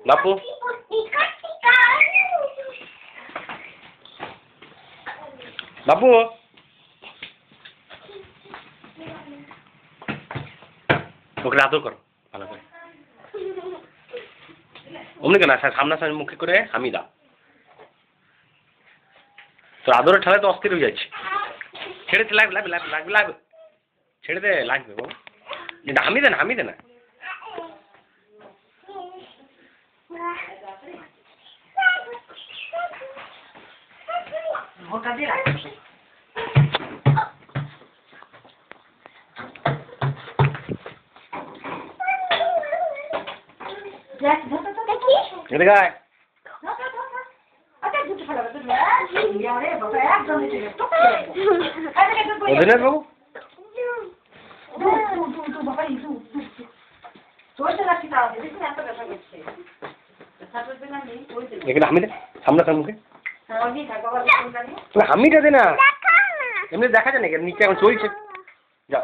বাপু বাপু ওকে আদর করো ভালো করে অমনি কেন সামনাসামনি মুখে করে হামি দাও তোর আদরের ঠেলায় তো অস্থির হয়ে যাচ্ছে ছেড়ে লাগবে লাগবে লাগবে লাগবে লাগবে ছেড়ে দে লাগবে বাবু হামি দে না হামি দে না এদিকে আয় অধিনাথ বাবু এখানে হামি দে সামনাসামনি মুখে হামিটা দে না এমনি দেখা যায় না নিচে এখন চলছে যাও